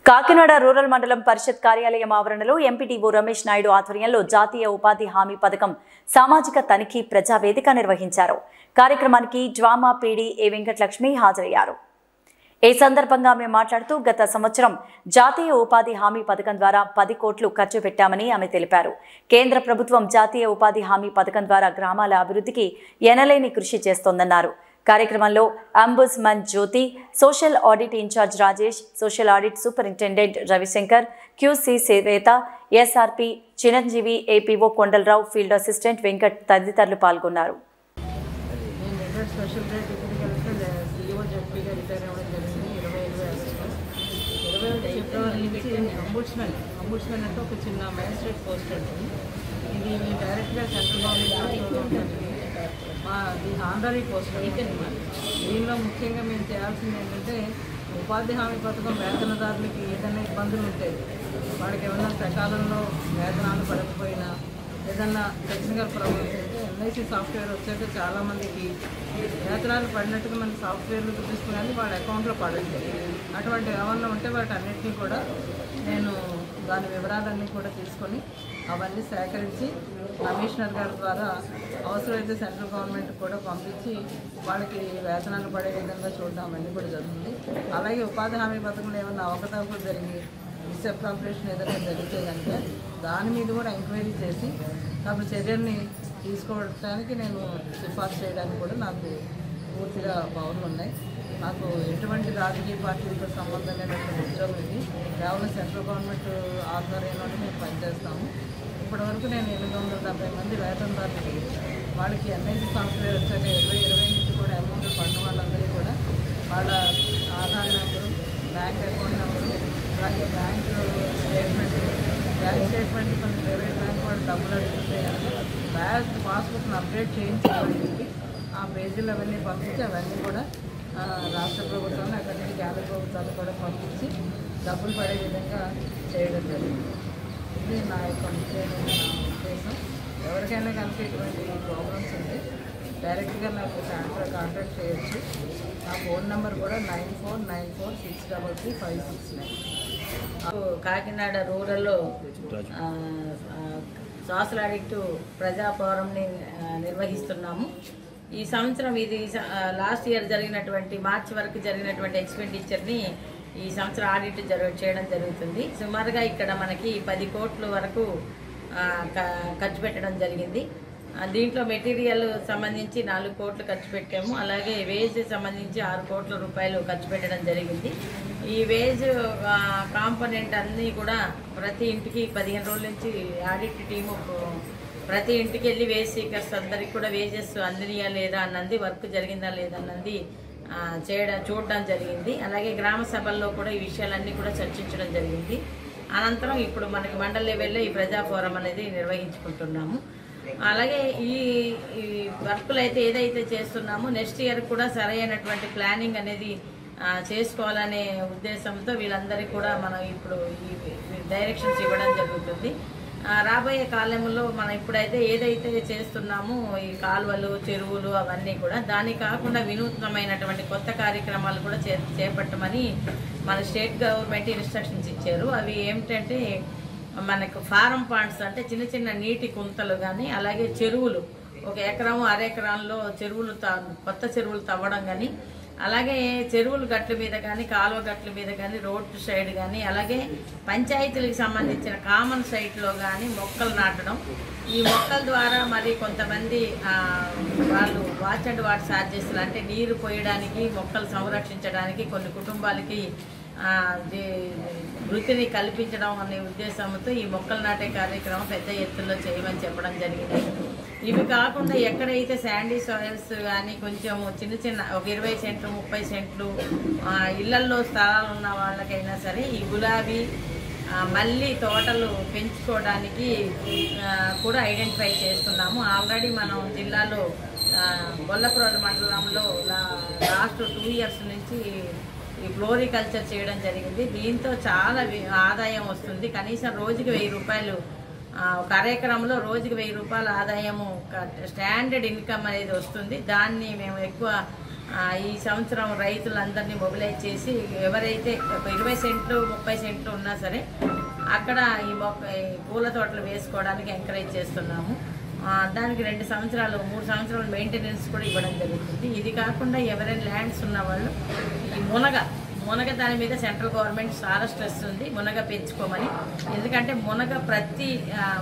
Kakinada rural మండలం పరిషత్ కార్యాలయం ఆవరణలో ఎంపీటీఓ రమేష్ నాయుడు ఆధ్వర్యంలో జాతీయ ఉపాధి హామీ పథకం సామాజిక తనిఖీ ప్రజావేదిక నిర్వహించారు. కార్యక్రమానికి డ్వామా పీడీ ఏ వెంకటలక్ష్మి హాజరయ్యారు. ఈ సందర్భంగా ఆమె మాట్లాడుతూ గత సంవత్సరం జాతీయ ఉపాధి హామీ పథకం ద్వారా 10 కోట్లు ఖర్చు పెట్టామని ఆమె తెలిపారు. కేంద్ర ప్రభుత్వం జాతీయ ఉపాధి హామీ పథకం ద్వారా గ్రామాల అభివృద్ధికి ఎనలేని కృషి చేస్తోందన్నారు. కార్యక్రమంలో ombudsman Jyoti, social audit in charge Rajesh, social audit superintendent Ravishankar, QC Shweta, SRP Chiranjeevi, APO Kondalarao, field assistant Venkat తదితరులు పాల్గొన్నారు. అంబుడ్స్మన్ అంటే ఒక చిన్న మ్యాజిస్ట్రేట్ పోస్ట్ ఉంటుంది. ఇది మేము డైరెక్ట్గా సెంట్రల్ గవర్నమెంట్ మాది ఆనరీ పోస్ట్. దీనిలో ముఖ్యంగా మేము చేయాల్సింది ఏంటంటే ఉపాధి హామీ పథకం వేతనదారులకి ఏదైనా ఇబ్బందులు ఉంటాయి, వాడికి ఏమైనా సకాలంలో వేతనాలు పడకపోయినా ఏదన్నా టెక్నికల్ ప్రాబ్లమ్స్ అయితే ఎల్ఐసి సాఫ్ట్వేర్ వచ్చాక చాలామందికి వేతనాలు పడినట్టుగా మనకి సాఫ్ట్వేర్లు చూపిస్తున్నాయి, వాళ్ళ అకౌంట్లో పడట్లేదు. అటువంటి ఏమన్నా ఉంటే వాటి అన్నింటినీ కూడా నేను దాని వివరాలన్నీ కూడా తీసుకొని అవన్నీ సేకరించి కమిషనర్ గారి ద్వారా అవసరమైతే సెంట్రల్ గవర్నమెంట్ కూడా పంపించి వాళ్ళకి వేతనాలు పడే విధంగా చూడడం అవన్నీ కూడా జరుగుతుంది. అలాగే ఉపాధి హామీ పథకంలో ఏమైనా అవకతవకలు జరిగి మిస్అప్రాపరేషన్ ఏదైనా జరిగితే కనుక దాని మీద కూడా ఎంక్వైరీ చేసి అప్పుడు చర్యల్ని తీసుకోవడానికి నేను సిఫార్సు చేయడానికి కూడా నాకు పూర్తిగా పవర్లు ఉన్నాయి. నాకు ఎటువంటి రాజకీయ పార్టీలతో సంబంధం లేనటువంటి ఉద్యోగం ఇది. కేవలం సెంట్రల్ గవర్నమెంట్ ఆధ్వర్యంలోనే మేము పనిచేస్తాము. ఇప్పటివరకు నేను 870 మంది వేతనదారులకి వాళ్ళకి ఎన్ఐసి సాఫ్ట్వేర్ వచ్చాక 2020 నుంచి కూడా అమౌంట్ పడిన వాళ్ళందరికీ కూడా వాళ్ళ Aadhaar number, bank account number, అలాగే బ్యాంక్ స్టేట్మెంట్ కొన్ని ప్రైవేట్ బ్యాంక్ వాళ్ళు డబ్బులు అడుగుతుంటే బ్యాంక్ పాస్బుక్ను అప్డేట్ చేయించుకోవడానికి ఆ పేజీలు అవన్నీ పంపించి అవన్నీ కూడా రాష్ట్ర ప్రభుత్వాన్ని అక్కడి నుంచి కేంద్ర ప్రభుత్వాలు కూడా పంపించి డబ్బులు పడే విధంగా చేయడం జరిగింది. ఇది నా యొక్క ముఖ్యమైన ఉద్దేశం. ఎవరికైనా కనుక ఇటువంటి ప్రాబ్లమ్స్ ఉంటే డైరెక్ట్గా నాకు కాంటాక్ట్ చేయొచ్చు. నా ఫోన్ నెంబర్ కూడా 9494633569. కాకినాడ రూరల్లో సోషల్ ఆడిట్ ప్రజా ఫోరంని నిర్వహిస్తున్నాము. ఈ సంవత్సరం ఇది లాస్ట్ ఇయర్ జరిగినటువంటి మార్చి వరకు జరిగినటువంటి ఎక్స్పెండిచర్ని ఈ సంవత్సరం ఆడిట్ చేయడం జరుగుతుంది. సుమారుగా ఇక్కడ మనకి 10 కోట్ల వరకు ఖర్చు పెట్టడం జరిగింది. దీంట్లో మెటీరియల్ సంబంధించి 4 కోట్లు ఖర్చు పెట్టాము. అలాగే వేజ్ సంబంధించి 6 కోట్ల రూపాయలు ఖర్చు పెట్టడం జరిగింది. ఈ వేజ్ కాంపోనెంట్ అన్నీ కూడా ప్రతి ఇంటికి 15 రోజుల నుంచి ఆడిట్ టీము ప్రతి ఇంటికి వెళ్ళి వేజ్ సీకర్స్ అందరికి కూడా వేజెస్ అందినయా లేదా అన్నది, వర్క్ జరిగిందా లేదా అన్నది చూడడం జరిగింది. అలాగే గ్రామ సభల్లో కూడా ఈ విషయాలన్నీ కూడా చర్చించడం జరిగింది. అనంతరం ఇప్పుడు మనకి మండల లెవెల్లో ఈ ప్రజా ఫోరం అనేది నిర్వహించుకుంటున్నాము. అలాగే ఈ వర్కులు అయితే ఏదైతే చేస్తున్నామో నెక్స్ట్ ఇయర్ కూడా సరైనటువంటి ప్లానింగ్ అనేది చేసుకోవాలనే ఉద్దేశంతో వీళ్ళందరికీ కూడా మనం ఇప్పుడు ఈ డైరెక్షన్స్ ఇవ్వడం జరుగుతుంది. రాబోయే కాలంలో మనం ఇప్పుడైతే ఏదైతే చేస్తున్నామో ఈ కాలువలు, చెరువులు అవన్నీ కూడా దానికి కాకుండా వినూత్నమైనటువంటి కొత్త కార్యక్రమాలు కూడా చేపట్టమని మన స్టేట్ గవర్నమెంట్ ఇన్స్ట్రక్షన్స్ ఇచ్చారు. అవి ఏమిటంటే మనకు ఫారం పాండ్స్ అంటే చిన్న చిన్న నీటి కుంతలు కానీ, అలాగే చెరువులు 1 ఎకరం 1/2 ఎకరాల్లో చెరువులు కొత్త చెరువులు తవ్వడం కానీ, అలాగే చెరువులు గట్ల మీద కానీ, కాలువ గట్ల మీద కానీ, రోడ్ సైడ్ కానీ, అలాగే పంచాయతీలకు సంబంధించిన కామన్ సైట్లో కానీ మొక్కలు నాటడం. ఈ మొక్కల ద్వారా మరి కొంతమంది వాళ్ళు వాచ్ అండ్ వాటర్ ఛార్జెస్లు అంటే నీరు పోయడానికి, మొక్కలు సంరక్షించడానికి కొన్ని కుటుంబాలకి వృత్తిని కల్పించడం అనే ఉద్దేశంతో ఈ మొక్కలు నాటే కార్యక్రమం పెద్ద ఎత్తులో చేయమని చెప్పడం జరిగింది. ఇవి కాకుండా ఎక్కడైతే శాండీ సాయిల్స్ కానీ కొంచెం చిన్న చిన్న ఒక 20 సెంట్లు 30 సెంట్లు ఇళ్లల్లో స్థలాలు ఉన్న వాళ్ళకైనా సరే ఈ గులాబీ మళ్ళీ తోటలు పెంచుకోవడానికి కూడా ఐడెంటిఫై చేస్తున్నాము. ఆల్రెడీ మనం జిల్లాలో గొల్లప్రోలు మండలంలో లాస్ట్ 2 ఇయర్స్ నుంచి ఈ ఫ్లోరికల్చర్ చేయడం జరిగింది. దీంతో చాలా ఆదాయం వస్తుంది. కనీసం రోజుకి 1000 రూపాయలు, ఒక 1/2 ఎకరంలో రోజుకి 1000 రూపాయల ఆదాయము స్టాండర్డ్ ఇన్కమ్ అనేది వస్తుంది. దాన్ని మేము ఎక్కువ ఈ సంవత్సరం రైతులందరినీ మొబిలైజ్ చేసి ఎవరైతే ఒక 20 సెంట్లు 30 సెంట్లు ఉన్నా సరే అక్కడ ఈ పూల తోటలు వేసుకోవడానికి ఎంకరేజ్ చేస్తున్నాము. దానికి 2 సంవత్సరాలు 3 సంవత్సరాలు మెయింటెనెన్స్ కూడా ఇవ్వడం జరుగుతుంది. ఇది కాకుండా ఎవరైనా ల్యాండ్స్ ఉన్న వాళ్ళు ఈ మునగ దాని మీద సెంట్రల్ గవర్నమెంట్ చాలా స్ట్రెస్ ఉంది, మునగ పెంచుకోమని. ఎందుకంటే ప్రతి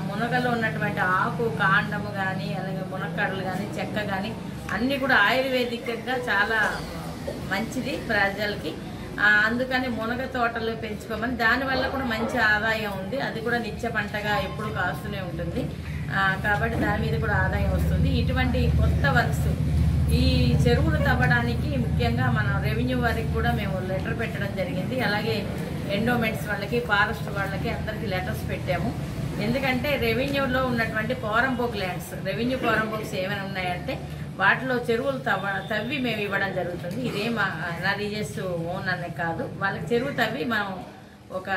మునగలో ఉన్నటువంటి ఆకు కాండము కానీ అలాగే మునక్కాడలు కానీ చెక్క కానీ అన్నీ కూడా ఆయుర్వేదికంగా చాలా మంచిది ప్రజలకి. అందుకని మునగ తోటలు పెంచుకోమని. దానివల్ల కూడా మంచి ఆదాయం ఉంది, అది కూడా నిత్య పంటగా ఎప్పుడు కాస్తూనే ఉంటుంది కాబట్టి దాని మీద కూడా ఆదాయం వస్తుంది. ఇటువంటి కొత్త వర్క్స్ ఈ చెరువులు తవ్వడానికి ముఖ్యంగా మన రెవెన్యూ వారికి కూడా మేము లెటర్ పెట్టడం జరిగింది. అలాగే ఎండోమెంట్స్ వాళ్ళకి ఫారెస్ట్ వాళ్ళకి అందరికీ లెటర్స్ పెట్టాము. ఎందుకంటే రెవెన్యూలో ఉన్నటువంటి పోరంబోక్ ల్యాండ్స్, రెవెన్యూ పోరంబోక్స్ ఏమైనా ఉన్నాయంటే వాటిలో చెరువులు తవ్వి మేము ఇవ్వడం జరుగుతుంది. ఇదేం ఎన్ఆర్ఈఎస్ ఓన్ అనే కాదు, వాళ్ళకి చెరువు తవ్వి మనం ఒక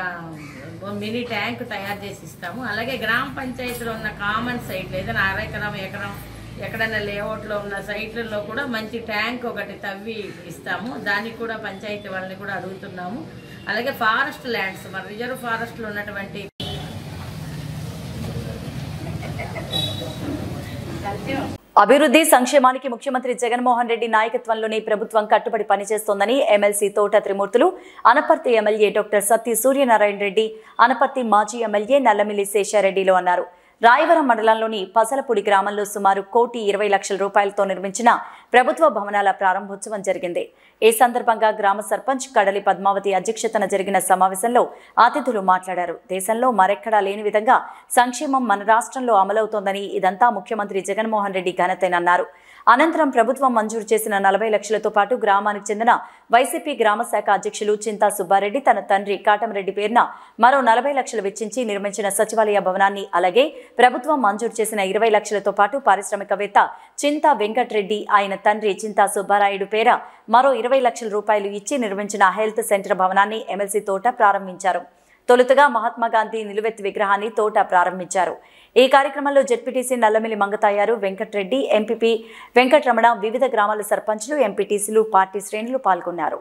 మినీ ట్యాంక్ తయారు చేసి ఇస్తాము. అలాగే గ్రామ పంచాయతీలో ఉన్న కామన్ సైట్లు ఏదైనా ఎకరం ఎక్కడైనా లేఅవుట్లో ఉన్న సైట్లలో కూడా మంచి ట్యాంక్ ఒకటి తవ్వి ఇస్తాము. దానికి కూడా పంచాయతీ వాళ్ళని కూడా అడుగుతున్నాము. అలాగే ఫారెస్ట్ ల్యాండ్స్, మన రిజర్వ్ ఫారెస్ట్లో ఉన్నటువంటి అభివృద్ధి సంక్షేమానికి ముఖ్యమంత్రి జగన్మోహన్ రెడ్డి నాయకత్వంలోని ప్రభుత్వం కట్టుబడి పనిచేస్తోందని ఎమ్మెల్సీ తోట త్రిమూర్తులు, అనపర్తి ఎమ్మెల్యే డాక్టర్ సత్తి సూర్యనారాయణ రెడ్డి, అనపర్తి మాజీ ఎమ్మెల్యే నల్లమిల్లి శేషారెడ్డిలు అన్నారు. రాయవరం మండలంలోని పసలపూడి గ్రామంలో సుమారు 1,20,00,000 రూపాయలతో నిర్మించిన ప్రభుత్వ భవనాల ప్రారంభోత్సవం జరిగింది. ఈ సందర్భంగా గ్రామ సర్పంచ్ కడలి పద్మావతి అధ్యక్షతన జరిగిన సమావేశంలో అతిథులు మాట్లాడారు. దేశంలో మరెక్కడా లేని విధంగా సంక్షేమం మన రాష్ట్రంలో అమలవుతోందని, ఇదంతా ముఖ్యమంత్రి జగన్మోహన్ రెడ్డి ఘనతేనన్నారు. అనంతరం ప్రభుత్వం మంజూరు చేసిన 40 లక్షలతో పాటు గ్రామానికి చెందిన వైసీపీ గ్రామ శాఖ అధ్యక్షులు చింతా సుబ్బారెడ్డి తన తండ్రి కాటంరెడ్డి పేరున మరో 40 లక్షలు వెచ్చించి నిర్మించిన సచివాలయ భవనాన్ని, అలాగే ప్రభుత్వం మంజూరు చేసిన 20 లక్షలతో పాటు పారిశ్రామికవేత్త చింతా వెంకటరెడ్డి ఆయన తండ్రి చింతా సుబ్బారాయుడు పేర మరో 20 లక్షల రూపాయలు ఇచ్చి నిర్మించిన హెల్త్ సెంటర్ భవనాన్ని ఎమ్మెల్సీ తోట ప్రారంభించారు. తొలుతగా మహాత్మాగాంధీ నిలువెత్తు విగ్రహాన్ని తోట ప్రారంభించారు. ఈ కార్యక్రమంలో జెడ్పీటీసీ నల్లమిల్లి మంగతాయారు, వెంకటరెడ్డి, ఎంపీపీ వెంకటరమణ, వివిధ గ్రామాల సర్పంచ్లు, ఎంపీటీసీలు, పార్టీ శ్రేణులు పాల్గొన్నారు.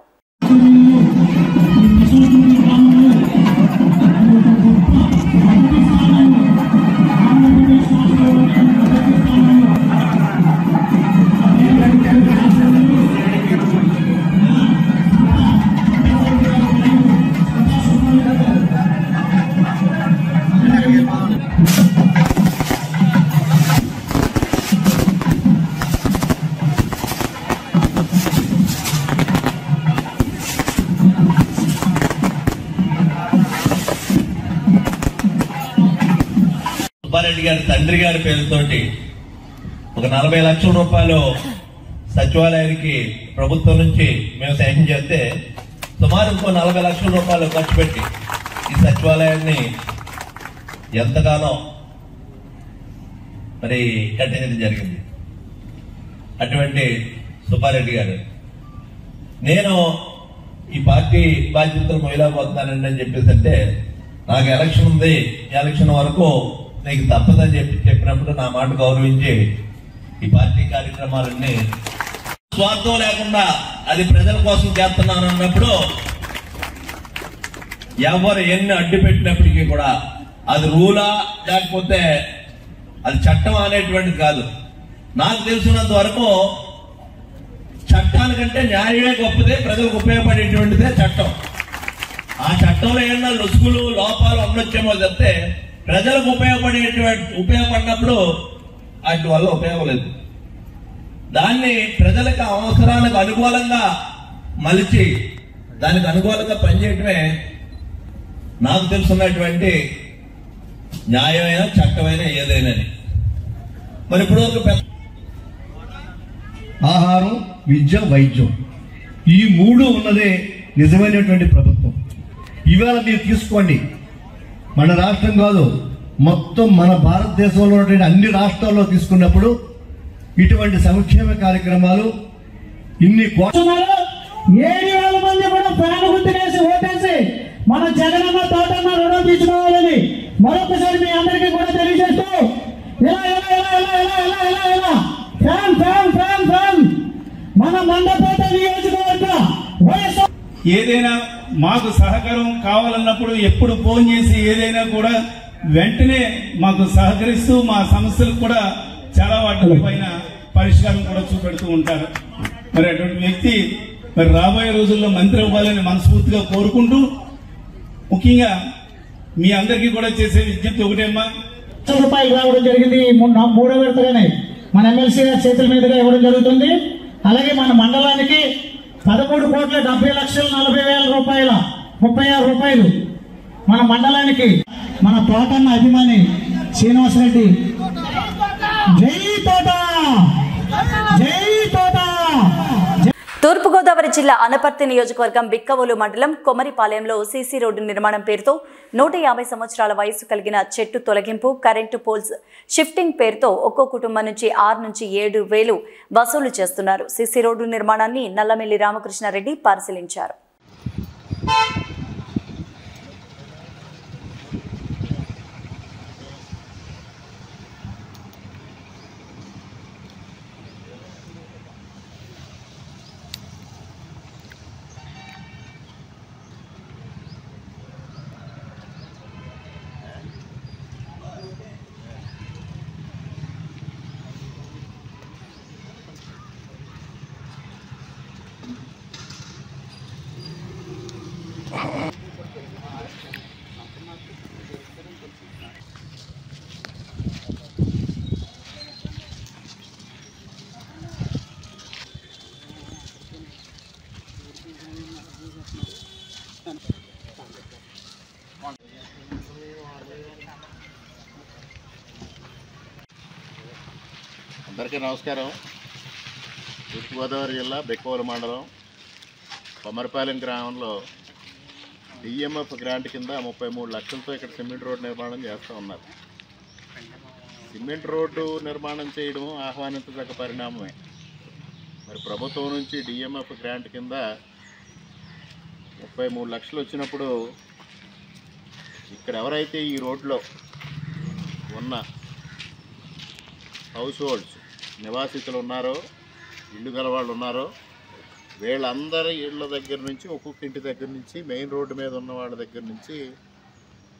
సుబ్బారెడ్డి గారి తండ్రి గారి పేరుతోటి ఒక 40 లక్షల రూపాయలు సచివాలయానికి ప్రభుత్వం నుంచి మేము శాంక్షన్ చేస్తే సుమారు ఇంకో 40 లక్షల రూపాయలు ఖర్చు పెట్టి ఈ సచివాలయాన్ని ఎంతగానో మరి కట్టించడం జరిగింది. అటువంటి సుబ్బారెడ్డి గారు, నేను ఈ పార్టీ బాధ్యతలు మొదలైపోతున్నానండి అని చెప్పేసి అంటే, నాకు ఎలక్షన్ ఉంది, ఎలక్షన్ వరకు నీకు తప్పదని చెప్పినప్పుడు నా మాట గౌరవించి ఈ పార్టీ కార్యక్రమాలన్నీ స్వార్థం లేకుండా అది ప్రజల కోసం చేస్తున్నాను అన్నప్పుడు ఎవరు ఎన్ని అడ్డు పెట్టినప్పటికీ కూడా అది రూలా లేకపోతే అది చట్టం అనేటువంటిది కాదు. నాకు తెలిసినంత వరకు చట్టానికంటే న్యాయమే గొప్పదే, ప్రజలకు ఉపయోగపడేటువంటిదే చట్టం. ఆ చట్టంలో ఏమన్నా లొసుగులు లోపాలు ఉండొచ్చేమో చెప్తే ప్రజలకు ఉపయోగపడినప్పుడు వాటి వల్ల ఉపయోగం లేదు. దాన్ని ప్రజలకు అవసరానికి అనుకూలంగా మలిచి దానికి అనుకూలంగా పనిచేయటమే నాకు తెలుసున్నటువంటి న్యాయమైన చట్టమైన ఏదైనా. మరి ఇప్పుడు ఒక ఆహారం, విద్య, వైద్యం ఈ 3 ఉన్నదే నిజమైనటువంటి ప్రభుత్వం. ఇవాళ మీరు తీసుకోండి, మన రాష్ట్రం కాదు మొత్తం మన భారతదేశంలో ఉన్నటువంటి అన్ని రాష్ట్రాల్లో తీసుకున్నప్పుడు ఇటువంటి సంక్షేమ కార్యక్రమాలు ఇన్ని 7,000 మంది కూడా ఫ్యాన్ గుర్తుకేసి ఓటేసి మన జగనన్న తోటన్న రుణం తీసుకోవాలని మరొకసారి మీ అందరికీ కూడా తెలియజేస్తూ ఇలా ఫ్యాన్ మన మండపేట ఏదైనా మాకు సహకారం కావాలన్నప్పుడు ఎప్పుడు ఫోన్ చేసి ఏదైనా కూడా వెంటనే మాకు సహకరిస్తూ మా సమస్యలకు కూడా చాలా వాటి పైన పరిష్కారం కూడా చూపెడుతూ ఉంటారు. మరి అటువంటి వ్యక్తి మరి రాబోయే రోజుల్లో మంత్రి అవ్వాలని మనస్ఫూర్తిగా కోరుకుంటూ, ముఖ్యంగా మీ అందరికీ కూడా చేసే విజ్ఞప్తి ఒకటేమ్మా, రూపాయలు రావడం జరిగింది. మూడో విడతగానే మన ఎమ్మెల్సీ గారి చేతుల మీదుగా ఇవ్వడం జరుగుతుంది. అలాగే మన మండలానికి 13,70,40,000 రూపాయల 36 రూపాయలు మన మండలానికి మన తోటన్న అభిమాని శ్రీనివాసరెడ్డి. జై తోట, జై తోట. తూర్పుగోదావరి జిల్లా అనపర్తి నియోజకవర్గం బిక్కవోలు మండలం కొమరిపాలెంలో సీసీ రోడ్డు నిర్మాణం పేరుతో 150 సంవత్సరాల వయసు కలిగిన చెట్టు తొలగింపు, కరెంటు పోల్స్ షిఫ్టింగ్ పేరుతో ఒక్కో కుటుంబం నుంచి 6 నుంచి 7 వేలు వసూలు చేస్తున్నారు. సీసీ రోడ్డు నిర్మాణాన్ని నల్లమెల్లి రామకృష్ణారెడ్డి పరిశీలించారు. అందరికీ నమస్కారం. తూర్పుగోదావరి జిల్లా బిక్కవోలు మండలం కొమరిపాలెం గ్రామంలో డిఎంఎఫ్ గ్రాంట్ కింద 33 లక్షలతో ఇక్కడ సిమెంట్ రోడ్డు నిర్మాణం చేస్తూ ఉన్నారు. సిమెంట్ రోడ్డు నిర్మాణం చేయడం ఆహ్వానించదగ్గ పరిణామమే. మరి ప్రభుత్వం నుంచి డిఎంఎఫ్ గ్రాంట్ కింద 33 లక్షలు వచ్చినప్పుడు ఇక్కడ ఎవరైతే ఈ రోడ్లో ఉన్న హౌస్ హోల్డ్స్ నివాసితులు ఉన్నారో, ఇల్లు గల వాళ్ళు ఉన్నారో, వీళ్ళందరి ఇళ్ళ దగ్గర నుంచి, ఒక్కొక్క ఇంటి దగ్గర నుంచి, మెయిన్ రోడ్డు మీద ఉన్న వాళ్ళ దగ్గర నుంచి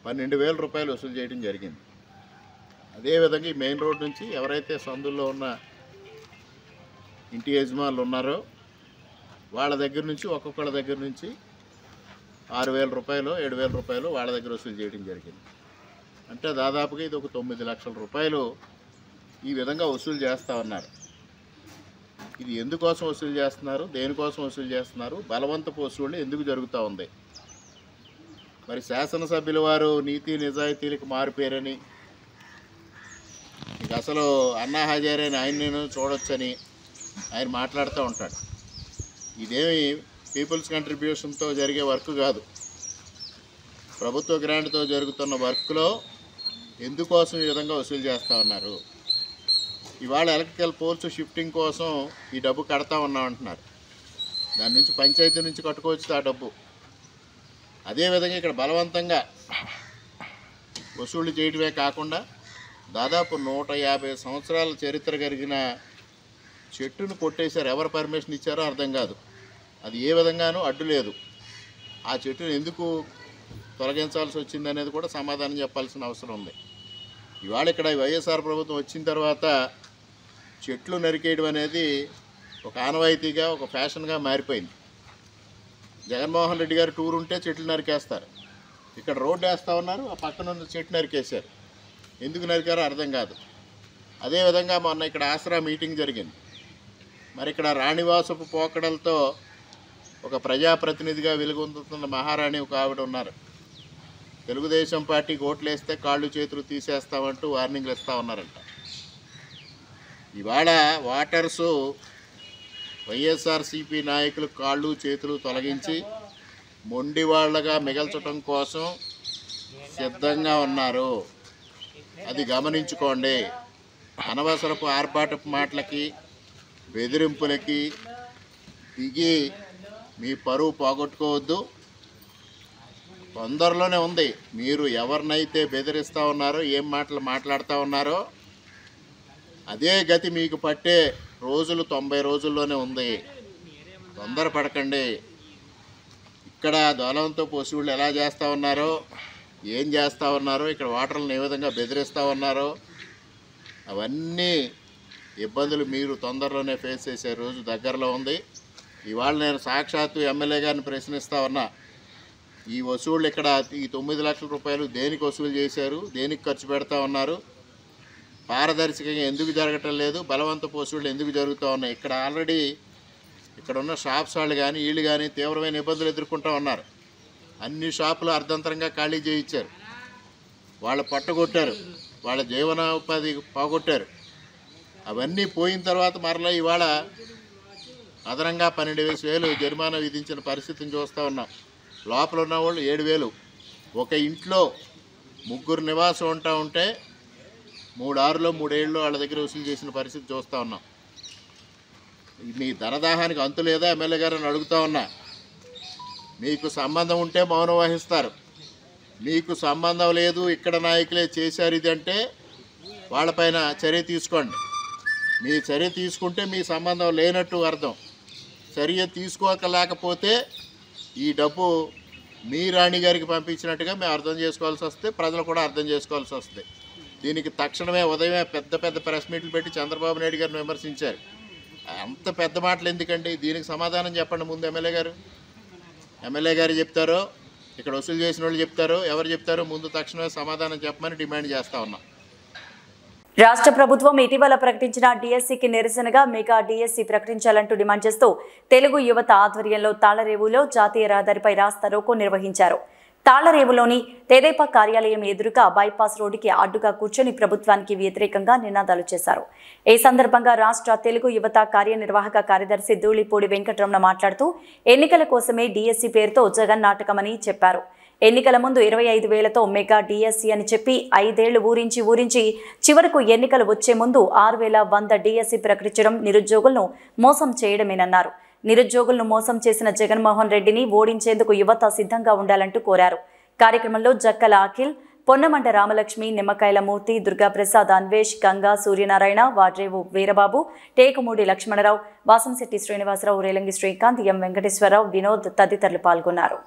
12,000 రూపాయలు వసూలు చేయడం జరిగింది. అదేవిధంగా ఈ మెయిన్ రోడ్ నుంచి ఎవరైతే సందుల్లో ఉన్న ఇంటి యజమానులు ఉన్నారో వాళ్ళ దగ్గర నుంచి, ఒక్కొక్కళ్ళ దగ్గర నుంచి 6,000 రూపాయలు 7,000 రూపాయలు వాళ్ళ దగ్గర వసూలు చేయడం జరిగింది. అంటే దాదాపుగా ఇది ఒక 9 లక్షల రూపాయలు ఈ విధంగా వసూలు చేస్తూ ఉన్నారు. ఇది ఎందుకోసం వసూలు చేస్తున్నారు, దేనికోసం వసూలు చేస్తున్నారు, బలవంతపు వసూళ్ళు ఎందుకు జరుగుతూ ఉంది? మరి శాసనసభ్యుల వారు నీతి నిజాయితీలకు మారిపోయారని, ఇక అసలు అన్నా హజారే అని ఆయన నేను చూడొచ్చని ఆయన మాట్లాడుతూ ఉంటాడు. ఇదేమి పీపుల్స్ కంట్రిబ్యూషన్తో జరిగే వర్క్ కాదు, ప్రభుత్వ గ్రాంట్తో జరుగుతున్న వర్క్లో ఎందుకోసం ఈ విధంగా వసూలు చేస్తూ ఉన్నారు? ఇవాళ ఎలక్ట్రికల్ పోల్స్ షిఫ్టింగ్ కోసం ఈ డబ్బు కడతా ఉన్నామంటున్నారు. దాని నుంచి పంచాయతీ నుంచి కట్టుకోవచ్చు ఆ డబ్బు. అదేవిధంగా ఇక్కడ బలవంతంగా వసూళ్లు చేయడమే కాకుండా దాదాపు 150 సంవత్సరాల చరిత్ర కలిగిన చెట్టును కొట్టేశారు. ఎవరు పర్మిషన్ ఇచ్చారో అర్థం కాదు. అది ఏ విధంగానూ అడ్డు లేదు. ఆ చెట్టును ఎందుకు తొలగించాల్సి వచ్చింది అనేది కూడా సమాధానం చెప్పాల్సిన అవసరం ఉంది. ఇవాళ ఇక్కడ వైఎస్ఆర్ ప్రభుత్వం వచ్చిన తర్వాత చెట్లు నరికేయడం అనేది ఒక ఆనవాయితీగా, ఒక ఫ్యాషన్గా మారిపోయింది. జగన్మోహన్ రెడ్డి గారు టూర్ ఉంటే చెట్లు నరికేస్తారు. ఇక్కడ రోడ్డు వేస్తూ ఉన్నారు, ఆ పక్కన ఉన్న చెట్టు నరికేశారు. ఎందుకు నరికారో అర్థం కాదు. అదేవిధంగా మొన్న ఇక్కడ ఆసరా మీటింగ్ జరిగింది. మరి ఇక్కడ రాణివాసపు పోకడలతో ఒక ప్రజాప్రతినిధిగా వెలుగొందుతున్న మహారాణి ఒక ఆవిడ ఉన్నారు. తెలుగుదేశం పార్టీకి ఓట్లు వేస్తే కాళ్ళు చేతులు తీసేస్తామంటూ వార్నింగ్లు ఇస్తూ ఉన్నారంట. ఇవాళ వాటర్సు వైఎస్ఆర్సీపీ నాయకులు కాళ్ళు చేతులు తొలగించి మొండి వాళ్ళగా మిగల్చడం కోసం సిద్ధంగా ఉన్నారు. అది గమనించుకోండి. అనవసరపు ఆర్భాటపు మాటలకి, బెదిరింపులకి దిగి మీ పరువు పోగొట్టుకోవద్దు. తొందరలోనే ఉంది. మీరు ఎవరినైతే బెదిరిస్తూ ఉన్నారో, ఏం మాటలు మాట్లాడుతూ ఉన్నారో అదే గతి మీకు పట్టే రోజులు 90 రోజుల్లోనే ఉంది. తొందరపడకండి. ఇక్కడ దొలంతో పోసిళ్ళు ఎలా చేస్తూ ఉన్నారో, ఏం చేస్తూ ఉన్నారో, ఇక్కడ వాటర్లను ఏ విధంగా బెదిరిస్తూ ఉన్నారో, అవన్నీ ఇబ్బందులు మీరు తొందరలోనే ఫేస్ చేసే రోజు దగ్గరలో ఉంది. ఇవాళ నేను సాక్షాత్తు ఎమ్మెల్యే గారిని ప్రశ్నిస్తూ ఉన్నా, ఈ వసూళ్ళు ఇక్కడ ఈ 9 లక్షల రూపాయలు దేనికి వసూలు చేశారు, దేనికి ఖర్చు పెడతా ఉన్నారు, పారదర్శకంగా ఎందుకు జరగటం లేదు, బలవంత వసూళ్ళు ఎందుకు జరుగుతూ ఉన్నాయి. ఇక్కడ ఆల్రెడీ ఇక్కడ ఉన్న షాప్స్ వాళ్ళు కానీ వీళ్ళు కానీ తీవ్రమైన ఇబ్బందులు ఎదుర్కొంటూ ఉన్నారు. అన్ని షాపులు అర్ధంతరంగా ఖాళీ చేయించారు, వాళ్ళ పట్టగొట్టారు, వాళ్ళ జీవనోపాధి పోగొట్టారు. అవన్నీ పోయిన తర్వాత మరలా ఇవాళ అదనంగా 12,000 జరిమానా విధించిన పరిస్థితిని చూస్తూ ఉన్నాం. లోపల ఉన్న వాళ్ళు 7,000. ఒక ఇంట్లో 3 నివాసం ఉంటా ఉంటే 3 6లో 3 ఏళ్ళు వాళ్ళ దగ్గర వసూలు చేసిన పరిస్థితి చూస్తూ ఉన్నాం. మీ ధనదాహానికి అంతు లేదా ఎమ్మెల్యే గారిని అడుగుతూ ఉన్నా. మీకు సంబంధం ఉంటే మౌనం వహిస్తారు, మీకు సంబంధం లేదు ఇక్కడ నాయకులే చేశారు ఇది అంటే వాళ్ళపైన చర్య తీసుకోండి. మీ చర్య తీసుకుంటే మీ సంబంధం లేనట్టు అర్థం. చర్య తీసుకోలేకపోతే ఈ డబ్బు మీ రాణి గారికి పంపించినట్టుగా మేము అర్థం చేసుకోవాల్సి వస్తే, ప్రజలు కూడా అర్థం చేసుకోవాల్సి వస్తుంది. దీనికి తక్షణమే ఉదయమే పెద్ద ప్రెస్ మీట్లు పెట్టి చంద్రబాబు నాయుడు గారిని విమర్శించారు. అంత పెద్ద మాటలు ఎందుకండి? దీనికి సమాధానం చెప్పండి ముందు. ఎమ్మెల్యే గారు చెప్తారో, ఇక్కడ వసూలు చేసిన వాళ్ళు చెప్తారో, ఎవరు చెప్తారో ముందు తక్షణమే సమాధానం చెప్పమని డిమాండ్ చేస్తూ ఉన్నాం. రాష్ట్ర ప్రభుత్వం ఇటీవల ప్రకటించిన డిఎస్సికి నిరసనగా మెగా డిఎస్సి ప్రకటించాలంటూ డిమాండ్ చేస్తూ తెలుగు యువత ఆధ్వర్యంలో తాళ్లరేవులో జాతీయ రహదారిపై రాస్తా రోకో నిర్వహించారు. తాళ్లరేవులోని తెదేపా కార్యాలయం ఎదురుగా బైపాస్ రోడ్డుకి అడ్డుగా కూర్చొని ప్రభుత్వానికి వ్యతిరేకంగా నినాదాలు చేశారు. ఈ సందర్భంగా రాష్ట్ర తెలుగు యువత కార్యనిర్వాహక కార్యదర్శి ధూళిపూడి వెంకటరమణ మాట్లాడుతూ ఎన్నికల కోసమే డిఎస్సి పేరుతో జగన్ నాటకమని చెప్పారు. ఎన్నికల ముందు 25,000తో మెగా డిఎస్సి అని చెప్పి 5 ఏళ్లు ఊరించి చివరకు ఎన్నికలు వచ్చే ముందు 6,100 డిఎస్సి ప్రకటించడం నిరుద్యోగులను మోసం చేయడమేనన్నారు. నిరుద్యోగులను మోసం చేసిన జగన్మోహన్ రెడ్డిని ఓడించేందుకు యువత సిద్ధంగా ఉండాలంటూ కోరారు. కార్యక్రమంలో జక్కల అఖిల్, పొన్నమంట రామలక్ష్మి, నిమ్మకాయల మూర్తి, దుర్గాప్రసాద్, అన్వేష్, గంగా, సూర్యనారాయణ, వాడ్రేవు వీరబాబు, టేకుమూడి లక్ష్మణరావు, వాసంశెట్టి శ్రీనివాసరావు, రేలంగి శ్రీకాంత్, ఎం వెంకటేశ్వరరావు, వినోద్ తదితరులు పాల్గొన్నారు.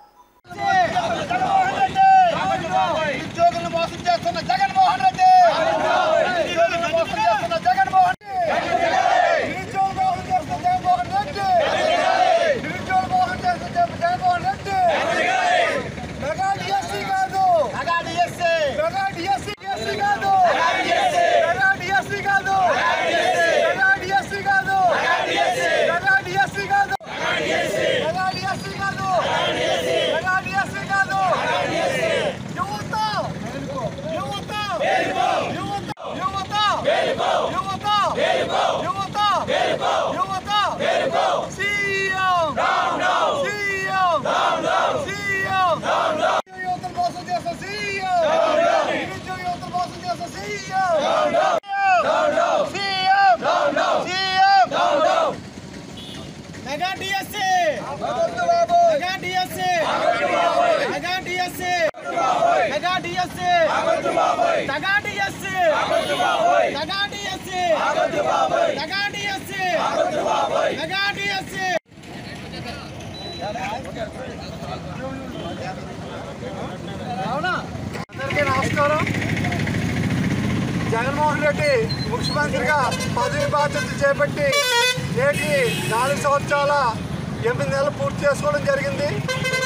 అందరికీ నమస్కారం. జగన్మోహన్ రెడ్డి ముఖ్యమంత్రిగా పదవి బాధ్యతలు చేపట్టి నేటికి 4 సంవత్సరాల 8 నెలలు పూర్తి చేసుకోవడం జరిగింది.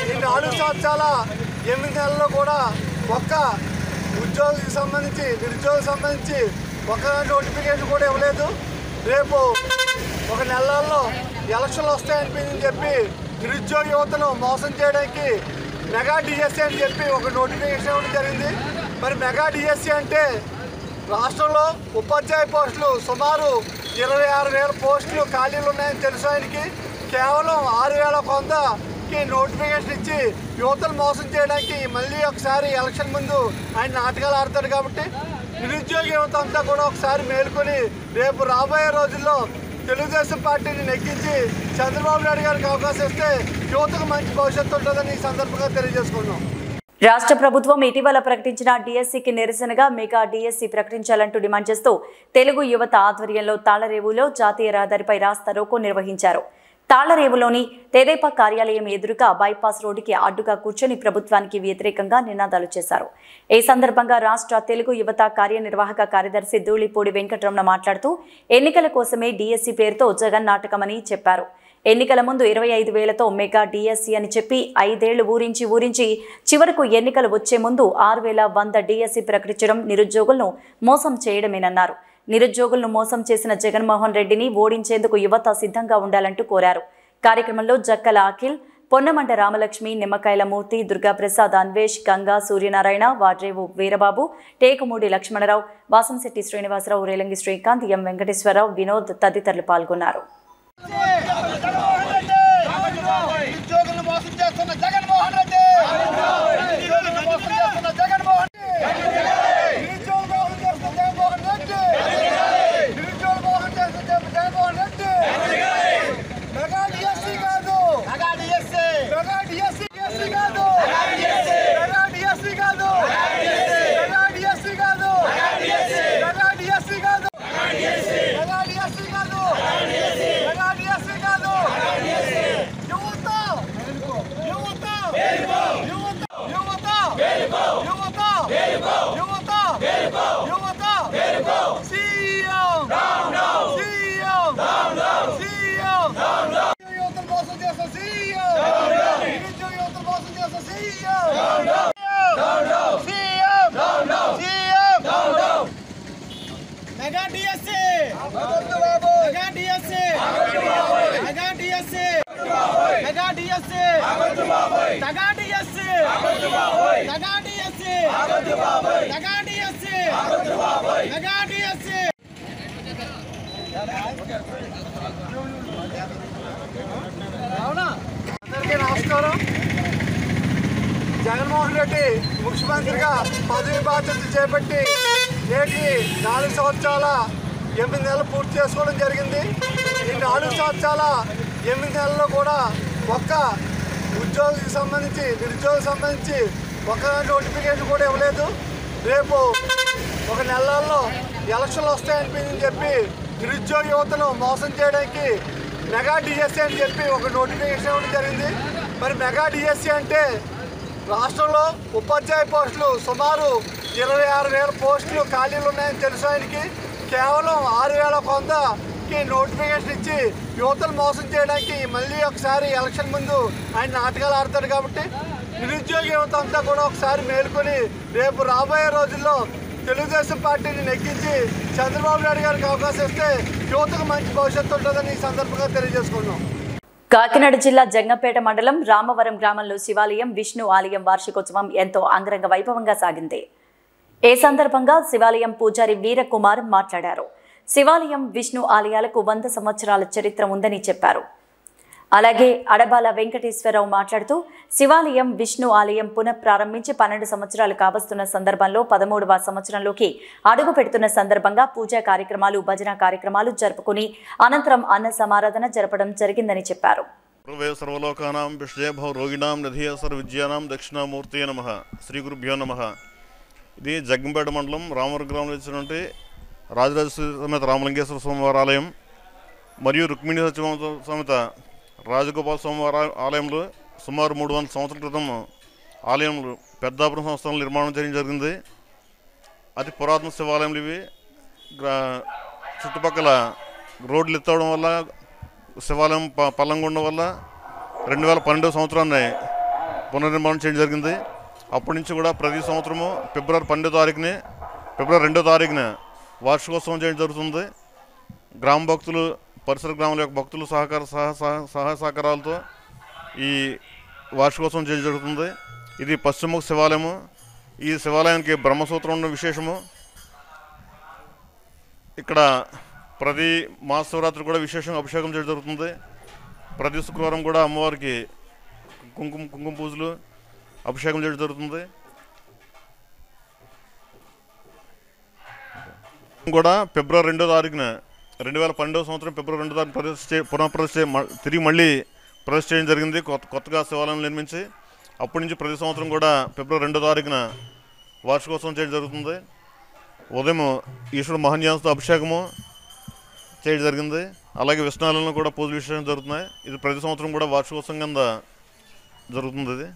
ఈ 4 సంవత్సరాల 8 నెలల్లో కూడా ఒక్క ఉద్యోగికి సంబంధించి నిరుద్యోగికి సంబంధించి ఒక నోటిఫికేషన్ కూడా ఇవ్వలేదు. రేపు ఒక నెలల్లో ఎలక్షన్లు వస్తాయని చెప్పి నిరుద్యోగ యువతను మోసం చేయడానికి మెగా డిఎస్సి అని చెప్పి ఒక నోటిఫికేషన్ ఇవ్వడం జరిగింది. మరి మెగా డిఎస్సి అంటే రాష్ట్రంలో ఉపాధ్యాయ పోస్టులు సుమారు 26,000 పోస్టులు ఖాళీలు ఉన్నాయని తెలుసు ఆయనకి. కేవలం 6,100కి నోటిఫికేషన్ ఇచ్చి యువతను మోసం చేయడానికి మళ్ళీ ఒకసారి ఎలక్షన్ ముందు ఆయన నాటకాలు ఆడతాడు. కాబట్టి నిరుద్యోగ యువత అంతా కూడా ఒకసారి మేలుకొని రేపు రాబోయే రోజుల్లో తెలుగుదేశం పార్టీని నెగ్గించి చంద్రబాబు నాయుడు గారికి అవకాశం ఇస్తే యువతకు మంచి భవిష్యత్తు ఉంటుందని ఈ సందర్భంగా తెలియజేసుకున్నాం. రాష్ట్ర ప్రభుత్వం ఇటీవల ప్రకటించిన డిఎస్సికి నిరసనగా మెగా డిఎస్సి ప్రకటించాలంటూ డిమాండ్ చేస్తూ తెలుగు యువత ఆధ్వర్యంలో తాళ్లరేవులో జాతీయ రహదారిపై రాస్తా రోకో నిర్వహించారు. తాళ్లరేవులోని తెదేపా కార్యాలయం ఎదురుగా బైపాస్ రోడ్డుకి అడ్డుగా కూర్చొని ప్రభుత్వానికి వ్యతిరేకంగా నినాదాలు చేశారు. ఈ సందర్భంగా రాష్ట్ర తెలుగు యువత కార్యనిర్వాహక కార్యదర్శి ధూళిపూడి వెంకటరమణ మాట్లాడుతూ ఎన్నికల కోసమే డిఎస్సి పేరుతో జగన్ నాటకమని చెప్పారు. ఎన్నికల ముందు 25,000తో మెగా డిఎస్సి అని చెప్పి 5 ఏళ్లు ఊరించి చివరకు ఎన్నికలు వచ్చే ముందు 6,100 డిఎస్సి ప్రకటించడం నిరుద్యోగులను మోసం చేయడమేనన్నారు. నిరుద్యోగులను మోసం చేసిన జగన్మోహన్ రెడ్డిని ఓడించేందుకు యువత సిద్ధంగా ఉండాలంటూ కోరారు. కార్యక్రమంలో జక్కల అఖిల్, పొన్నమంట రామలక్ష్మి, నిమ్మకాయల మూర్తి, దుర్గాప్రసాద్, అన్వేష్, గంగా, సూర్యనారాయణ, వాడ్రేవు వీరబాబు, టేకుమూడి లక్ష్మణరావు, వాసంశెట్టి శ్రీనివాసరావు, రేలంగి శ్రీకాంత్, ఎం వెంకటేశ్వరరావు, వినోద్ తదితరులు పాల్గొన్నారు. అందరికీ నమస్కారం. జగన్మోహన్ రెడ్డి ముఖ్యమంత్రిగా పదవి బాధ్యతలు చేపట్టి నేటికి 4 సంవత్సరాల 8 నెలలు పూర్తి చేసుకోవడం జరిగింది. ఈ 4 సంవత్సరాల 8 నెలల్లో కూడా ఒక్క ఉద్యోగికి సంబంధించి నిరుద్యోగికి సంబంధించి ఒక్క నోటిఫికేషన్ కూడా ఇవ్వలేదు. రేపు ఒక నెలల్లో ఎలక్షన్లు వస్తాయని చెప్పి నిరుద్యోగ యువతను మోసం చేయడానికి మెగా డిఎస్సి అని చెప్పి ఒక నోటిఫికేషన్ ఇవ్వడం జరిగింది. మరి మెగా డిఎస్సి అంటే రాష్ట్రంలో ఉపాధ్యాయ పోస్టులు సుమారు 26,000 పోస్టులు ఖాళీలు ఉన్నాయని తెలుసు ఆయనకి. కేవలం 6,100కి నోటిఫికేషన్ ఇచ్చి యువతను మోసం చేయడానికి మళ్ళీ ఒకసారి ఎలక్షన్ ముందు ఆయన నాటకాలు ఆడతాడు. కాబట్టి నిరుద్యోగ యువత అంతా కూడా ఒకసారి మేలుకొని రేపు రాబోయే రోజుల్లో తెలుగుదేశం పార్టీని నెగ్గించి చంద్రబాబు నాయుడు గారికి అవకాశం ఇస్తే యువతకు మంచి భవిష్యత్తు ఉంటుందని ఈ సందర్భంగా తెలియజేసుకున్నాం. కాకినాడ జిల్లా జంగంపేట మండలం రామవరం గ్రామంలో శివాలయం విష్ణు ఆలయం వార్షికోత్సవం ఎంతో అంగరంగ వైభవంగా సాగింది. ఈ సందర్భంగా శివాలయం పూజారి వీరకుమార్ మాట్లాడారు. శివాలయం విష్ణు ఆలయాలకు 100 సంవత్సరాల చరిత్ర ఉందని చెప్పారు. అలాగే అడబాల వెంకటేశ్వరరావు మాట్లాడుతూ శివాలయం విష్ణు ఆలయం పునఃప్రారంభించి 12 సంవత్సరాలు కావస్తున్న సందర్భంలో 13వ సంవత్సరంలోకి అడుగు పెడుతున్న సందర్భంగా పూజా కార్యక్రమాలు, భజన కార్యక్రమాలు జరుపుకుని అనంతరం అన్న సమారాధన జరపడం జరిగిందని చెప్పారు. సర్వలోకానాం విషయభవ రోగిణాం నిధియసర్ విద్యానాం దక్షిణామూర్తి నమః. శ్రీ గురుభ్యో నమః. ఇది జగ్గంపేట మండలం రామవరం గ్రామంలో ఇచ్చినటువంటి రాజరాజేశ్వరి సమేత రామలింగేశ్వర స్వామివారి ఆలయం మరియు రుక్మిణి సత్యభామ సమేత రాజగోపాల స్వామివారి ఆలయంలో సుమారు 300 సంవత్సరాల క్రితం ఆలయంలో పెద్దాపురం సంస్థల నిర్మాణం చేయడం జరిగింది. అతి పురాతన శివాలయంలో ఇవి. చుట్టుపక్కల రోడ్లు ఎత్తవడం వల్ల శివాలయం పల్లంగా ఉండడం వల్ల 2012వ సంవత్సరాన్ని పునర్నిర్మాణం చేయడం జరిగింది. అప్పటి నుంచి కూడా ప్రతి సంవత్సరము ఫిబ్రవరి 2వ తారీఖున వార్షికోత్సవం చేయడం జరుగుతుంది. గ్రామ భక్తులు, పరిసర గ్రామాల యొక్క భక్తులు సహాయ సహకారాలతో ఈ వార్షికోత్సవం చేయడం జరుగుతుంది. ఇది పశ్చిమ శివాలయము. ఈ శివాలయానికి బ్రహ్మసూత్రం ఉన్న విశేషము. ఇక్కడ ప్రతి మహాశివరాత్రి కూడా విశేషంగా అభిషేకం చేయడం జరుగుతుంది. ప్రతి శుక్రవారం కూడా అమ్మవారికి కుంకుమ పూజలు, అభిషేకం చేయడం జరుగుతుంది. కూడా ఫిబ్రవరి 2వ తారీఖున 2012వ సంవత్సరం ఫిబ్రవరి 2వ తారీఖు పునఃప్రతిష్ఠ తిరిగి మళ్ళీ ప్రతిష్ఠ చేయడం జరిగింది. కొత్తగా శివాలయం నిర్మించి అప్పటి నుంచి ప్రతి సంవత్సరం కూడా ఫిబ్రవరి 2వ తారీఖున వార్షికోత్సవం చేయడం జరుగుతుంది. ఉదయం ఈశ్వరుడు మహాన్యాసంతో అభిషేకము, చేయడం జరిగింది. అలాగే విష్ణాలలో కూడా పూజలు విశేషం జరుగుతున్నాయి. ఇది ప్రతి సంవత్సరం కూడా వార్షికోత్సవం కింద జరుగుతుంది. ఇది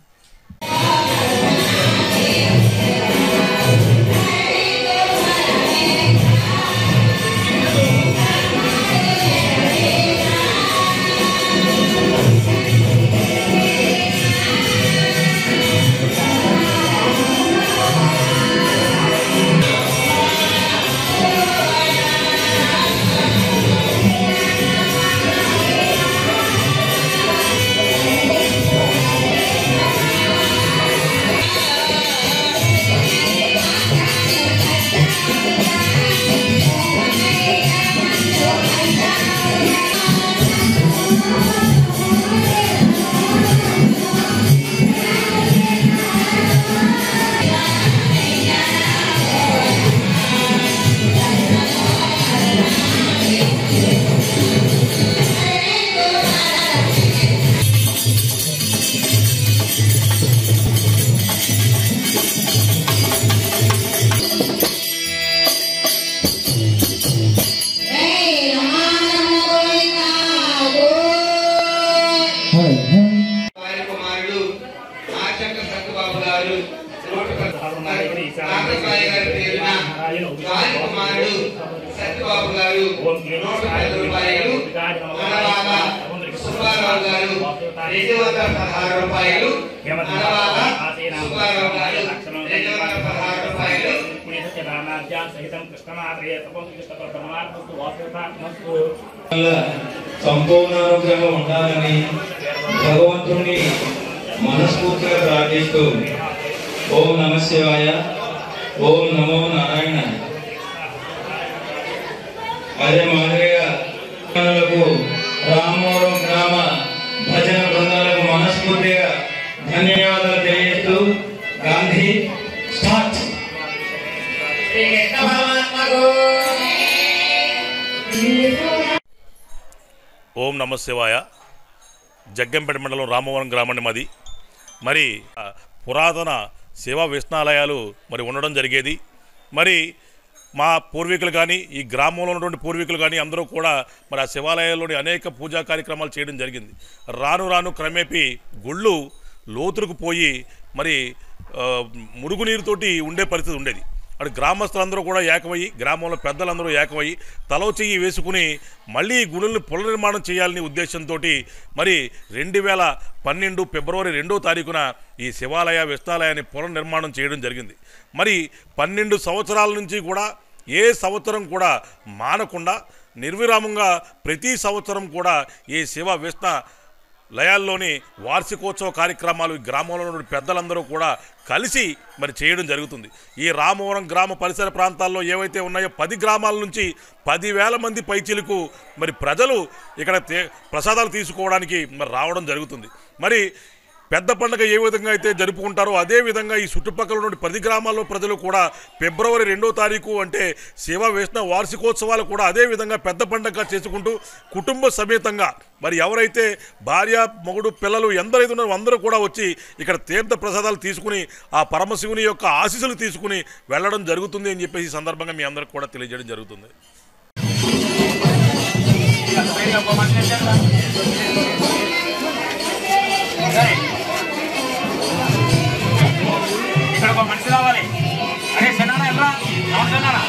సత్యబాబు గారు 110 రూపాయలు, అనవాల సుబ్బారావు గారు 216 రూపాయలు, అనవాల సుబ్బారావు గారు 216 రూపాయలు. సంపూర్ణ అనుగ్రహం ఉండాలని భగవంతుని మనస్ఫూర్తిగా ప్రార్థిస్తూ ఓం నమః శివాయ, ఓం నమో నారాయణ. అదే మాదిరిగా రామవరం గ్రామ భజన బృందాలకు మనస్ఫూర్తిగా ధన్యవాదాలు తెలియజేస్తూ గాంధీ స్టార్ట్. ఓం నమః శివాయ. జగ్గంపేట మండలం రామవరం గ్రామాన్ని మాది. మరి పురాతన సేవా విష్ణాలయాలు మరి ఉండడం జరిగేది. మరి మా పూర్వీకులు కానీ ఈ గ్రామంలో ఉన్నటువంటి పూర్వీకులు కానీ అందరూ కూడా మరి ఆ శివాలయాల్లోని అనేక పూజా కార్యక్రమాలు చేయడం జరిగింది. రాను రాను క్రమేపీ గుళ్ళు లోతులకు పోయి మరి మురుగునీరుతోటి ఉండే పరిస్థితి ఉండేది. అటు గ్రామస్తులందరూ కూడా ఏకమయ్యి, గ్రామంలో పెద్దలందరూ ఏకమయ్యి తలో చెయ్యి వేసుకుని మళ్ళీ గుళ్ళని పునర్నిర్మాణం చేయాలని ఉద్దేశంతో మరి 2012 ఫిబ్రవరి 2వ తారీఖున ఈ శివాలయ విష్ణాలయాన్ని పునర్నిర్మాణం చేయడం జరిగింది. మరి 12 సంవత్సరాల నుంచి కూడా ఏ సంవత్సరం కూడా మానకుండా నిర్విరామంగా ప్రతి సంవత్సరం కూడా ఈ శివ విష్ణు లయాల్లోని వార్షికోత్సవ కార్యక్రమాలు ఈ గ్రామంలో ఉన్న పెద్దలందరూ కూడా కలిసి మరి చేయడం జరుగుతుంది. ఈ రామవరం గ్రామ పరిసర ప్రాంతాల్లో ఏవైతే ఉన్నాయో 10 గ్రామాల నుంచి 10,000 మంది పైచిలకు మరి ప్రజలు ఇక్కడ ప్రసాదాలు తీసుకోవడానికి మరి రావడం జరుగుతుంది. మరి పెద్ద పండుగ ఏ విధంగా అయితే జరుపుకుంటారో అదే విధంగా ఈ చుట్టుపక్కల నుండి 10 గ్రామాల్లో ప్రజలు కూడా ఫిబ్రవరి 2వ తారీఖు అంటే శివ విష్ణు వార్షికోత్సవాలు కూడా అదే విధంగా పెద్ద పండుగగా చేసుకుంటూ కుటుంబ సమేతంగా మరి ఎవరైతే భార్య మొగుడు పిల్లలు ఎందరైతే ఉన్నారో అందరూ కూడా వచ్చి ఇక్కడ తీర్థ ప్రసాదాలు తీసుకుని ఆ పరమశివుని యొక్క ఆశీస్సులు తీసుకుని వెళ్ళడం జరుగుతుంది అని చెప్పేసి ఈ సందర్భంగా మీ అందరికి కూడా తెలియజేయడం జరుగుతుంది. ఇక్కడ ఒక మనిషి రావాలి. అరే చిన్న ఎలా అవుతున్నారా?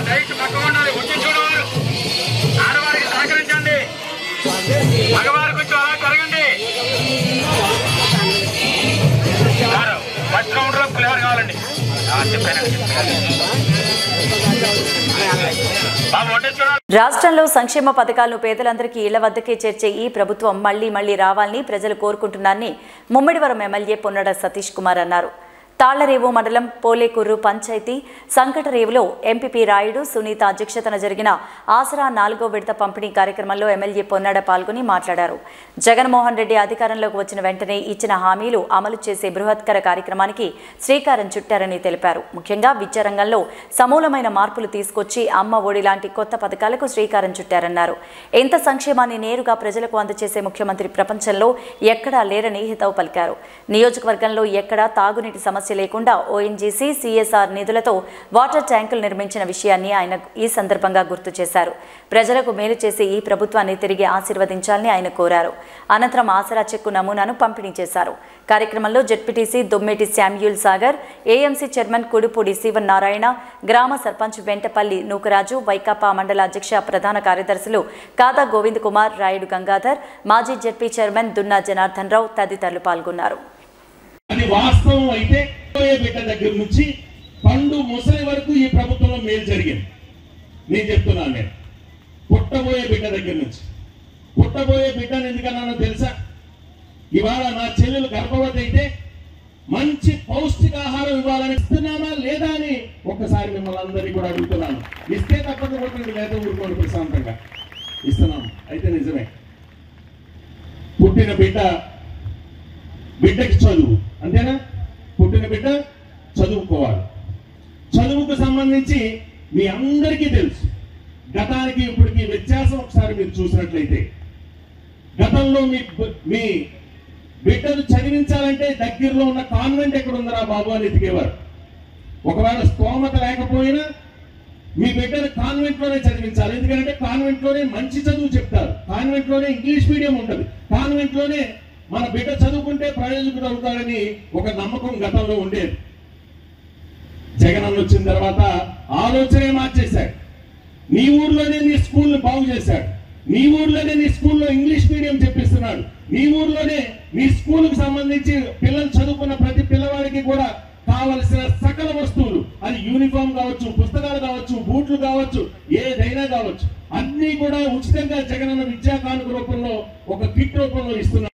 దయచేసి పక్కన ఉండాలి. వచ్చి చూడవారు ఆడవారికి సహకరించండి. మగవారి కొంచెం అలా జరగండి. ఫస్ట్ రౌండ్ లో ఫ్లేవర్ కావాలండి. రాష్ట్రంలో సంక్షేమ పథకాలను పేదలందరికీ ఇళ్ల వద్దకే చేర్చే ఈ ప్రభుత్వం మళ్లీ రావాలని ప్రజలు కోరుకుంటున్నారని ముమ్మిడివరం ఎమ్మెల్యే పొన్నడ సతీష్ కుమార్ అన్నారు. తాళ్లరేవు మండలం పోలేకూరు పంచాయతీ సంకటరేవులో ఎంపీపీ రాయుడు సునీత అధ్యక్షతన జరిగిన ఆసరా 4వ విడత పంపిణీ కార్యక్రమంలో ఎమ్మెల్యే పొన్నాడ పాల్గొని మాట్లాడారు. జగన్మోహన్ రెడ్డి అధికారంలోకి వచ్చిన వెంటనే ఇచ్చిన హామీలు అమలు చేసే బృహత్కర కార్యక్రమానికి శ్రీకారం చుట్టారని తెలిపారు. ముఖ్యంగా విద్యారంగంలో సమూలమైన మార్పులు తీసుకొచ్చి అమ్మ ఒడి లాంటి కొత్త పథకాలకు శ్రీకారం చుట్టారన్నారు. ఇంత సంక్షేమాన్ని నేరుగా ప్రజలకు అందజేసే ముఖ్యమంత్రి ప్రపంచంలో ఎక్కడా లేరని హితవు పలికారు. నియోజకవర్గంలో ఎక్కడా తాగునీటి సమస్య లేకుండా ఓఎన్జీసీ సిఎస్ఆర్ నిధులతో వాటర్ ట్యాంకులు నిర్మించిన విషయాన్ని ఆయన ఈ సందర్భంగా గుర్తు చేశారు. ప్రజలకు మేలు చేసి ఈ ప్రభుత్వాన్ని తిరిగి ఆశీర్వదించాలని ఆయన కోరారు. అనంతరం ఆసరా చెక్కు నమూనాను పంపిణీ చేశారు. కార్యక్రమంలో ZPTC Dommeti Samuel Sagar, AMC chairman Kudupudi Sivanarayana, గ్రామ సర్పంచ్ వెంటపల్లి నూకరాజు, వైకాపా మండల అధ్యక్ష ప్రధాన కార్యదర్శులు కాదా గోవింద్ కుమార్, రాయుడు గంగాధర్, మాజీ జెడ్పీ చైర్మన్ దున్నా జనార్దన్ రావు తదితరులు పాల్గొన్నారు. అది వాస్తవం అయితే బిడ్డ దగ్గర నుంచి పండు ముసలి వరకు ఈ ప్రభుత్వంలో మేలు జరిగింది. నేను చెప్తున్నాను, నేను పుట్టబోయే బిడ్డ దగ్గర నుంచి. పుట్టబోయే బిడ్డను ఎందుకన్నానో తెలుసా? ఇవాళ నా చెల్లెలు గర్భవతి అయితే మంచి పౌష్టికాహారం ఇవ్వాలని ఇస్తున్నామా లేదా అని ఒక్కసారి మిమ్మల్ని అందరినీ కూడా అడుగుతున్నాను. ఇస్తే తప్పకుండా లేదా ఊరుకోండి, ప్రశాంతంగా ఇస్తున్నాం. అయితే నిజమే, పుట్టిన బిడ్డకి చదువు, అంతేనా? పుట్టిన బిడ్డ చదువుకోవాలి. చదువుకు సంబంధించి మీ అందరికీ తెలుసు, గతానికి ఇప్పటికి వ్యత్యాసం ఒకసారి మీరు చూసినట్లయితే, గతంలో మీ బిడ్డను చదివించాలంటే దగ్గరలో ఉన్న కాన్వెంట్ ఎక్కడ ఉందరా బాబు అని ఎతికేవారు. ఒకవేళ స్తోమత లేకపోయినా మీ బిడ్డను కాన్వెంట్ లోనే చదివించాలి. ఎందుకంటే కాన్వెంట్ లోనే మంచి చదువు చెప్తారు, కాన్వెంట్ లోనే ఇంగ్లీష్ మీడియం ఉంటుంది, కాన్వెంట్ లోనే మన బిడ్డ చదువుకుంటే ప్రయోజకుడు అవుతాడని ఒక నమ్మకం గతంలో ఉండేది. జగన్ వచ్చిన తర్వాత ఆలోచనే మార్చేశాడు. నీ ఊర్లోనే నీ స్కూల్ని బాగు చేశాడు, నీ ఊర్లోనే నీ స్కూల్లో ఇంగ్లీష్ మీడియం చెప్పిస్తున్నాడు, నీ ఊర్లోనే నీ స్కూల్కి సంబంధించి పిల్లలు చదువుకున్న ప్రతి పిల్లవాడికి కూడా కావలసిన సకల వస్తువులు, అది యూనిఫామ్ కావచ్చు, పుస్తకాలు కావచ్చు, బూట్లు కావచ్చు, ఏదైనా కావచ్చు, అన్ని కూడా ఉచితంగా జగనన్న విద్యా కానుక రూపంలో ఒక కిట్ రూపంలో ఇస్తున్నారు.